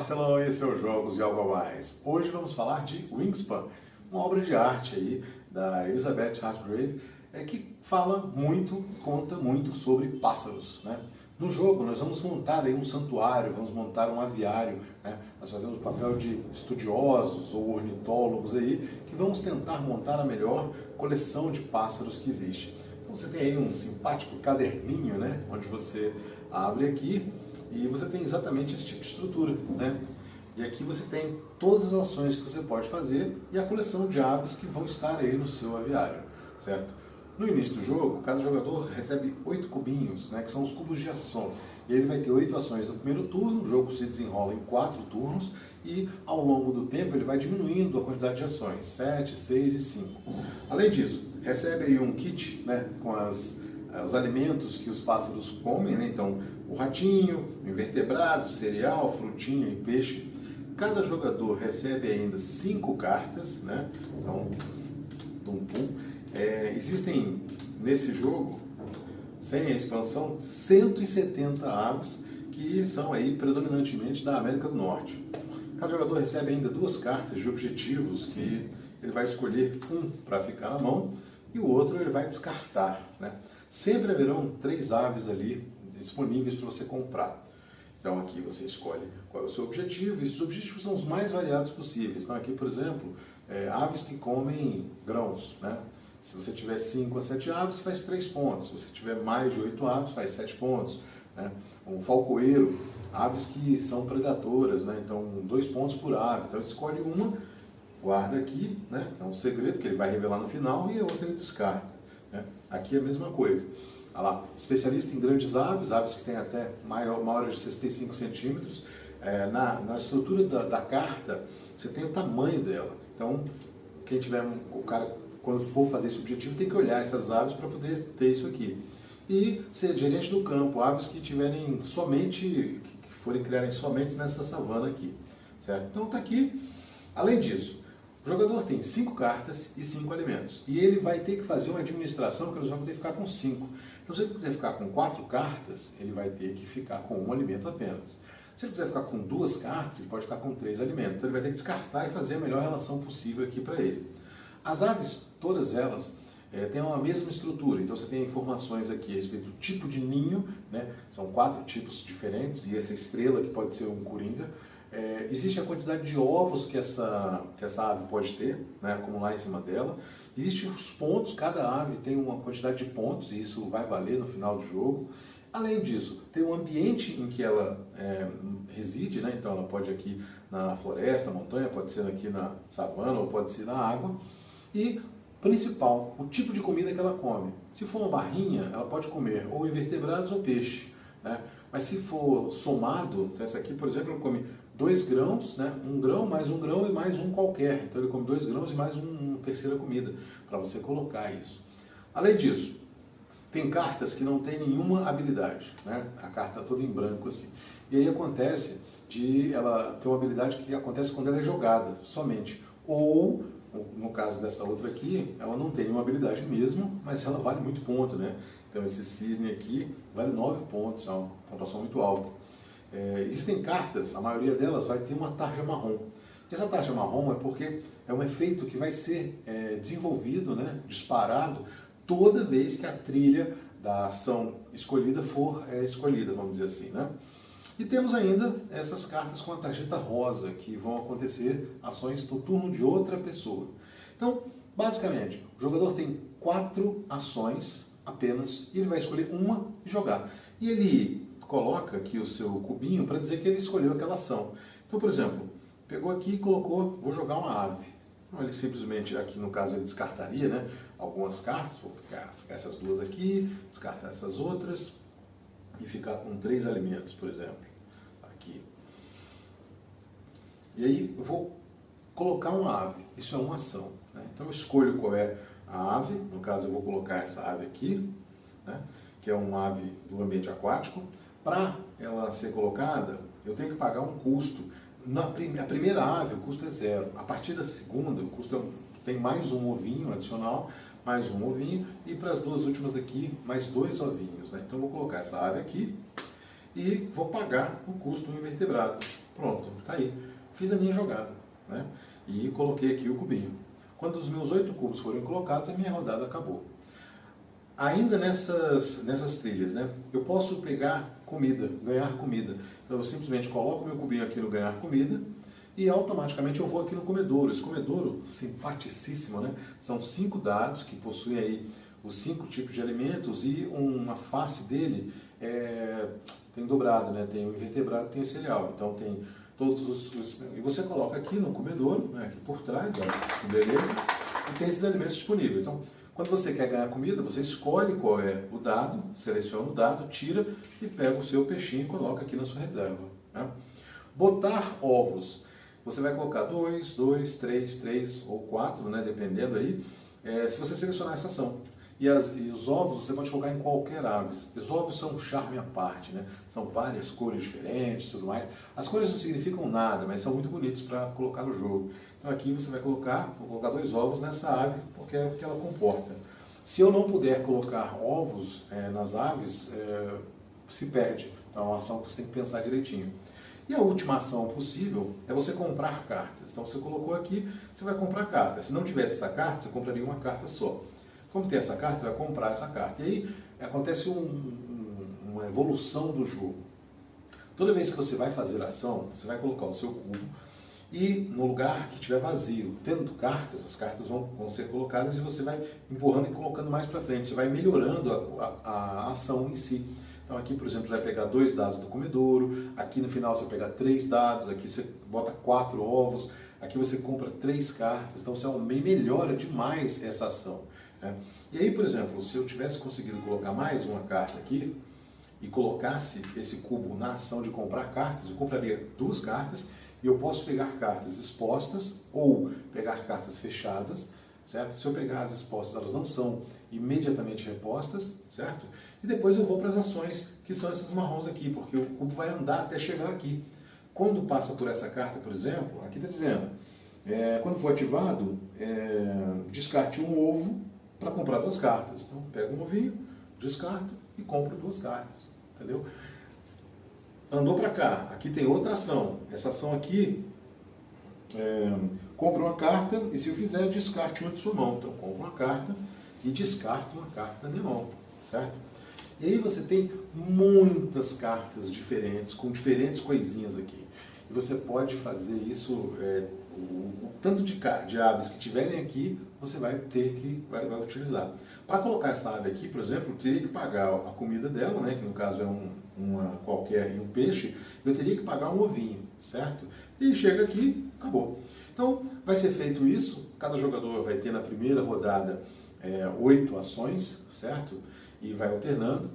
Marcelão, esse é o Jogos e Algo a Mais. Hoje vamos falar de Wingspan, uma obra de arte aí da Elizabeth Hargrave, que conta muito sobre pássaros, né? No jogo nós vamos montar aí um santuário, vamos montar um aviário, né? Nós fazemos o papel de estudiosos ou ornitólogos aí, que vamos tentar montar a melhor coleção de pássaros que existe. Então você tem aí um simpático caderninho, né? Onde você abre aqui e você tem exatamente esse tipo de estrutura, né? E aqui você tem todas as ações que você pode fazer e a coleção de aves que vão estar aí no seu aviário, certo? No início do jogo, cada jogador recebe 8 cubinhos, né, que são os cubos de ação. E ele vai ter 8 ações no primeiro turno, o jogo se desenrola em 4 turnos e ao longo do tempo ele vai diminuindo a quantidade de ações, 7, 6 e 5. Além disso, recebe aí um kit, né, com os alimentos que os pássaros comem, né? Então o ratinho, o invertebrado, cereal, frutinha e peixe. Cada jogador recebe ainda 5 cartas, né? Então, existem nesse jogo, sem a expansão, 170 aves que são aí predominantemente da América do Norte. Cada jogador recebe ainda 2 cartas de objetivos que ele vai escolher um para ficar na mão e o outro ele vai descartar, né? Sempre haverão 3 aves ali disponíveis para você comprar. Então aqui você escolhe qual é o seu objetivo, e esses objetivos são os mais variados possíveis. Então aqui, por exemplo, aves que comem grãos, né? Se você tiver 5 a 7 aves, faz 3 pontos. Se você tiver mais de 8 aves, faz 7 pontos, né? Um falcoeiro, aves que são predadoras, né? Então 2 pontos por ave. Então escolhe uma, guarda aqui, né? É um segredo que ele vai revelar no final, e a outra ele descarta, né? Aqui é a mesma coisa. Olha lá, especialista em grandes aves, aves que têm até maiores de 65 centímetros. Na estrutura da carta, você tem o tamanho dela. Então, quem tiver, o cara, quando for fazer esse objetivo, tem que olhar essas aves para poder ter isso aqui. E ser gerente do campo, aves que tiverem que forem criarem somente nessa savana aqui, certo? Então tá aqui. Além disso, o jogador tem 5 cartas e 5 alimentos. E ele vai ter que fazer uma administração que ele vai poder ficar com 5. Então, se ele quiser ficar com 4 cartas, ele vai ter que ficar com 1 alimento apenas. Se ele quiser ficar com 2 cartas, ele pode ficar com 3 alimentos. Então, ele vai ter que descartar e fazer a melhor relação possível aqui para ele. As aves, todas elas, têm uma mesma estrutura. Então, você tem informações aqui a respeito do tipo de ninho, né? São 4 tipos diferentes, e essa estrela, que pode ser um coringa. Existe a quantidade de ovos que essa ave pode ter, né, acumular em cima dela. Existem os pontos, cada ave tem uma quantidade de pontos, e isso vai valer no final do jogo. Além disso, tem o ambiente em que ela reside, né? Então ela pode ir aqui na floresta, na montanha, pode ser aqui na savana ou pode ser na água. E, principal, o tipo de comida que ela come. Se for uma barrinha, ela pode comer ou invertebrados ou peixe, né? Mas se for somado, então essa aqui, por exemplo, ele come 2 grãos, né? 1 grão, mais 1 grão e mais um qualquer. Então ele come 2 grãos e mais uma terceira comida, para você colocar isso. Além disso, tem cartas que não tem nenhuma habilidade, né? A carta toda em branco assim. E aí acontece de ela ter uma habilidade que acontece quando ela é jogada, somente. Ou, no caso dessa outra aqui, ela não tem nenhuma habilidade mesmo, mas ela vale muito ponto, né? Então esse cisne aqui vale 9 pontos, é uma pontuação muito alta. Existem cartas, a maioria delas vai ter uma tarja marrom. E essa tarja marrom é porque é um efeito que vai ser desenvolvido, né, disparado, toda vez que a trilha da ação escolhida for escolhida, vamos dizer assim, né? E temos ainda essas cartas com a tarjeta rosa, que vão acontecer ações no turno de outra pessoa. Então, basicamente, o jogador tem 4 ações apenas, e ele vai escolher uma e jogar. E ele coloca aqui o seu cubinho para dizer que ele escolheu aquela ação. Então, por exemplo, pegou aqui e colocou, vou jogar uma ave. Então, ele simplesmente, aqui no caso, ele descartaria, né, algumas cartas, vou ficar essas 2 aqui, descartar essas outras, e ficar com 3 alimentos, por exemplo, aqui. E aí eu vou colocar uma ave, isso é uma ação, né? Então eu escolho qual é a ave, no caso eu vou colocar essa ave aqui, né, que é uma ave do ambiente aquático. Para ela ser colocada, eu tenho que pagar um custo. A primeira ave, o custo é 0. A partir da segunda, o custo tem mais um ovinho adicional, mais um ovinho, e para as 2 últimas aqui, mais 2 ovinhos, né? Então eu vou colocar essa ave aqui, e vou pagar o custo do invertebrado. Pronto, tá aí. Fiz a minha jogada, né? E coloquei aqui o cubinho. Quando os meus 8 cubos forem colocados, a minha rodada acabou. Ainda nessas trilhas, né? Eu posso pegar comida, ganhar comida. Então eu simplesmente coloco meu cubinho aqui no ganhar comida e automaticamente eu vou aqui no comedouro. Esse comedouro, simpaticíssimo, né? São 5 dados que possuem aí os 5 tipos de alimentos e uma face dele tem dobrado, né? Tem o invertebrado, tem o cereal. Então tem todos os... E você coloca aqui no comedouro, né? Aqui por trás, ó, beleza? E tem esses alimentos disponíveis. Então, quando você quer ganhar comida, você escolhe qual é o dado, seleciona o dado, tira e pega o seu peixinho e coloca aqui na sua reserva, né? Botar ovos. Você vai colocar 2, 3 ou 4, né? Dependendo aí, se você selecionar essa ação. E os ovos você pode colocar em qualquer ave. Os ovos são um charme à parte, né? São várias cores diferentes e tudo mais. As cores não significam nada, mas são muito bonitos para colocar no jogo. Então aqui você vai colocar, vou colocar 2 ovos nessa ave, porque é o que ela comporta. Se eu não puder colocar ovos nas aves, se perde. Então é uma ação que você tem que pensar direitinho. E a última ação possível é você comprar cartas. Então você colocou aqui, você vai comprar cartas. Se não tivesse essa carta, você compraria uma carta só. Como tem essa carta, você vai comprar essa carta. E aí acontece uma evolução do jogo. Toda vez que você vai fazer a ação, você vai colocar o seu cubo e no lugar que estiver vazio, tendo cartas, as cartas vão ser colocadas e você vai empurrando e colocando mais para frente. Você vai melhorando a ação em si. Então aqui, por exemplo, você vai pegar 2 dados do comedouro, aqui no final você vai pegar 3 dados, aqui você bota 4 ovos, aqui você compra 3 cartas, então você melhora demais essa ação. E aí, por exemplo, se eu tivesse conseguido colocar mais uma carta aqui e colocasse esse cubo na ação de comprar cartas, eu compraria 2 cartas e eu posso pegar cartas expostas ou pegar cartas fechadas, certo? Se eu pegar as expostas, elas não são imediatamente repostas, certo? E depois eu vou para as ações, que são essas marrons aqui, porque o cubo vai andar até chegar aqui. Quando passa por essa carta, por exemplo, aqui está dizendo, quando for ativado, descarte um ovo para comprar 2 cartas. Então, pego um ovinho, descarto e compro 2 cartas, entendeu? Andou para cá, aqui tem outra ação. Essa ação aqui, compra uma carta e se eu fizer, descarte uma de sua mão. Então, compro uma carta e descarto uma carta da minha mão, certo? E aí você tem muitas cartas diferentes, com diferentes coisinhas aqui. E você pode fazer isso, o tanto de aves que tiverem aqui, você vai ter que vai utilizar. Para colocar essa ave aqui, por exemplo, eu teria que pagar a comida dela, né, que no caso é uma qualquer um peixe, eu teria que pagar um ovinho, certo? E chega aqui, acabou. Então, vai ser feito isso, cada jogador vai ter na primeira rodada 8 ações, certo? E vai alternando.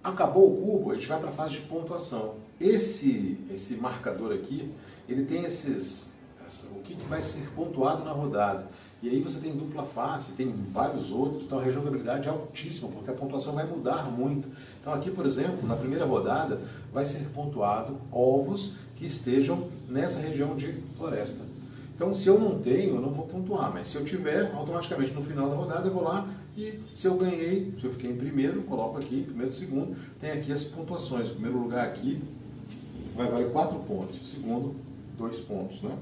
Acabou o cubo, a gente vai para a fase de pontuação. Esse marcador aqui, ele tem o que vai ser pontuado na rodada. E aí você tem dupla face, tem vários outros, então a rejogabilidade é altíssima, porque a pontuação vai mudar muito. Então aqui, por exemplo, na primeira rodada, vai ser pontuado ovos que estejam nessa região de floresta. Então, se eu não tenho, eu não vou pontuar, mas se eu tiver, automaticamente no final da rodada eu vou lá e se eu ganhei, se eu fiquei em primeiro, coloco aqui, primeiro e segundo, tem aqui as pontuações. O primeiro lugar aqui vai valer 4 pontos, o segundo, 2 pontos, né?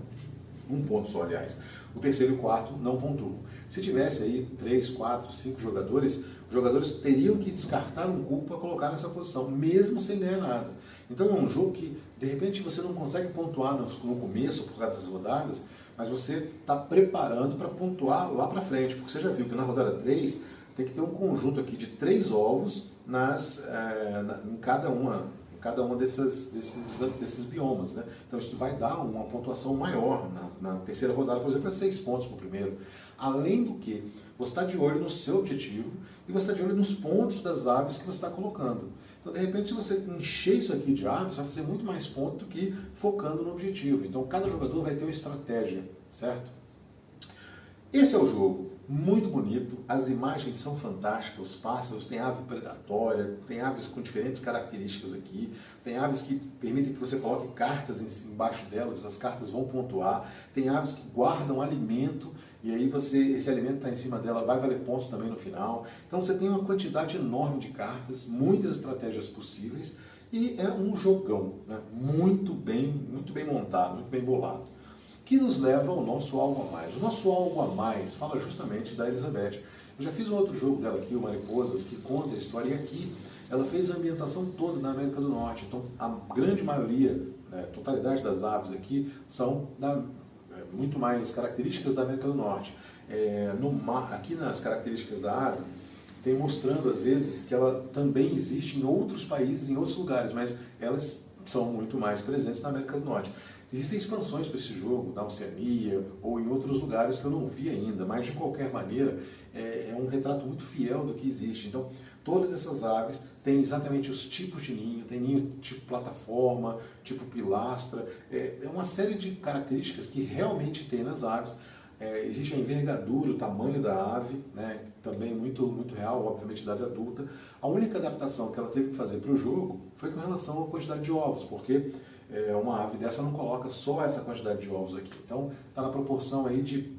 1 ponto só, aliás. O terceiro e o quarto não pontuam. Se tivesse aí 3, 4, 5 jogadores, os jogadores teriam que descartar um cubo para colocar nessa posição, mesmo sem ganhar nada. Então é um jogo que, de repente, você não consegue pontuar no começo, por causa das rodadas, mas você está preparando para pontuar lá para frente, porque você já viu que na rodada 3 tem que ter um conjunto aqui de 3 ovos em cada uma desses biomas, né? Então isso vai dar uma pontuação maior. Na terceira rodada, por exemplo, é 6 pontos para o primeiro. Além do que, você está de olho no seu objetivo e você está de olho nos pontos das aves que você está colocando. Então, de repente, se você encher isso aqui de aves, vai fazer muito mais ponto do que focando no objetivo. Então, cada jogador vai ter uma estratégia, certo? Esse é o jogo. Muito bonito, as imagens são fantásticas, os pássaros, tem ave predatória, tem aves com diferentes características aqui, tem aves que permitem que você coloque cartas embaixo delas, as cartas vão pontuar, tem aves que guardam alimento e aí esse alimento está em cima dela, vai valer pontos também no final. Então você tem uma quantidade enorme de cartas, muitas estratégias possíveis E é um jogão, né? Muito bem montado, muito bem bolado, que nos leva ao nosso algo a mais. O nosso algo a mais fala justamente da Elizabeth. Eu já fiz um outro jogo dela aqui, o Mariposas, que conta a história, e aqui ela fez a ambientação toda na América do Norte. Então, a grande maioria, né, a totalidade das aves aqui são muito mais características da América do Norte. Aqui nas características da ave, tem mostrando às vezes que ela também existe em outros países, em outros lugares, mas elas são muito mais presentes na América do Norte. Existem expansões para esse jogo, na Oceania ou em outros lugares que eu não vi ainda, mas de qualquer maneira é um retrato muito fiel do que existe. Então, todas essas aves têm exatamente os tipos de ninho, tem ninho tipo plataforma, tipo pilastra, é uma série de características que realmente tem nas aves. Existe a envergadura, o tamanho da ave, né, também muito real, obviamente idade adulta. A única adaptação que ela teve que fazer para o jogo foi com relação à quantidade de ovos, porque uma ave dessa não coloca só essa quantidade de ovos aqui. Então está na proporção aí de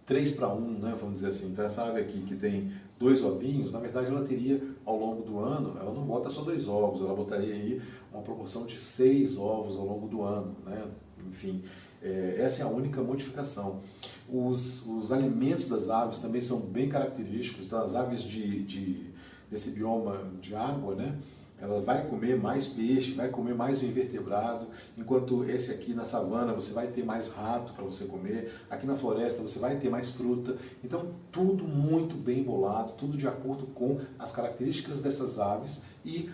3 para 1, né, vamos dizer assim. Então essa ave aqui que tem 2 ovinhos, na verdade ela teria ao longo do ano, ela não bota só 2 ovos, ela botaria aí uma proporção de 6 ovos ao longo do ano, né? Enfim, essa é a única modificação. Os alimentos das aves também são bem característicos. Então, as aves desse bioma de água, né, ela vai comer mais peixe, vai comer mais invertebrado, enquanto esse aqui na savana você vai ter mais rato para você comer, aqui na floresta você vai ter mais fruta. Então, tudo muito bem bolado, tudo de acordo com as características dessas aves e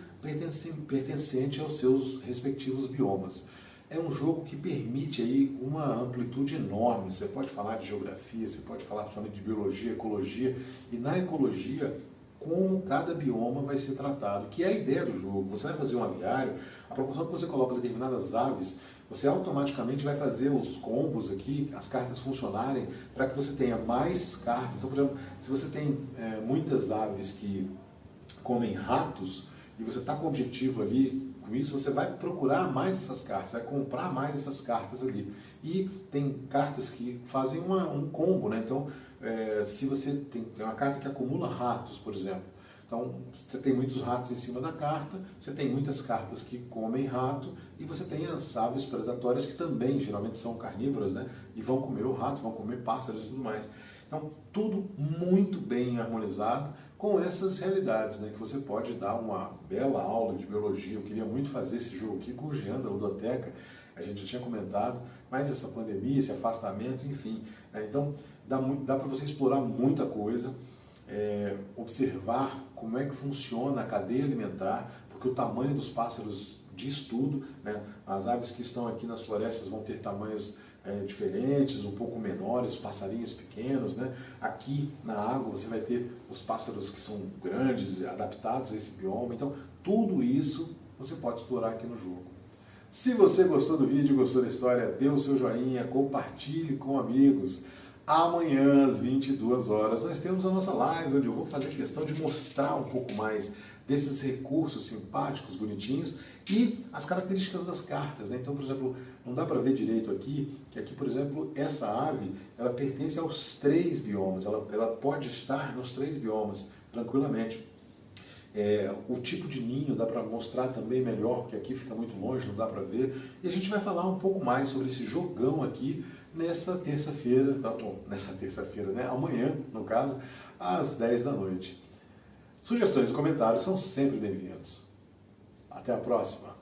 pertencente aos seus respectivos biomas. É um jogo que permite aí uma amplitude enorme. Você pode falar de geografia, você pode falar principalmente de biologia, ecologia, e na ecologia, como cada bioma vai ser tratado, que é a ideia do jogo. Você vai fazer um aviário, a proporção que você coloca determinadas aves, você automaticamente vai fazer os combos aqui, as cartas funcionarem, para que você tenha mais cartas. Então, por exemplo, se você tem muitas aves que comem ratos, e você está com o objetivo ali, com isso você vai procurar mais essas cartas, vai comprar mais essas cartas ali. E tem cartas que fazem um combo, né? Então, se você tem uma carta que acumula ratos, por exemplo, então você tem muitos ratos em cima da carta, você tem muitas cartas que comem rato, e você tem as aves predatórias que também geralmente são carnívoras, né? E vão comer o rato, vão comer pássaros e tudo mais. Então, tudo muito bem harmonizado com essas realidades, né, que você pode dar uma bela aula de biologia. Eu queria muito fazer esse jogo aqui com o Jean da Ludoteca, a gente já tinha comentado, mas essa pandemia, esse afastamento, enfim. Então, dá para você explorar muita coisa, observar como é que funciona a cadeia alimentar, porque o tamanho dos pássaros diz tudo, né? As aves que estão aqui nas florestas vão ter tamanhos diferentes, um pouco menores, passarinhos pequenos, né? Aqui na água você vai ter os pássaros que são grandes, adaptados a esse bioma. Então, tudo isso você pode explorar aqui no jogo. Se você gostou do vídeo, gostou da história, dê o seu joinha, compartilhe com amigos. Amanhã, às 22 horas, nós temos a nossa live, onde eu vou fazer questão de mostrar um pouco mais desses recursos simpáticos, bonitinhos, e as características das cartas, né? Então, por exemplo, não dá para ver direito aqui, que aqui, por exemplo, essa ave, ela pertence aos 3 biomas, ela pode estar nos 3 biomas, tranquilamente. O tipo de ninho dá para mostrar também melhor, porque aqui fica muito longe, não dá para ver. E a gente vai falar um pouco mais sobre esse jogão aqui nessa terça-feira, né? Amanhã, no caso, às 10 da noite. Sugestões e comentários são sempre bem-vindos. Até a próxima!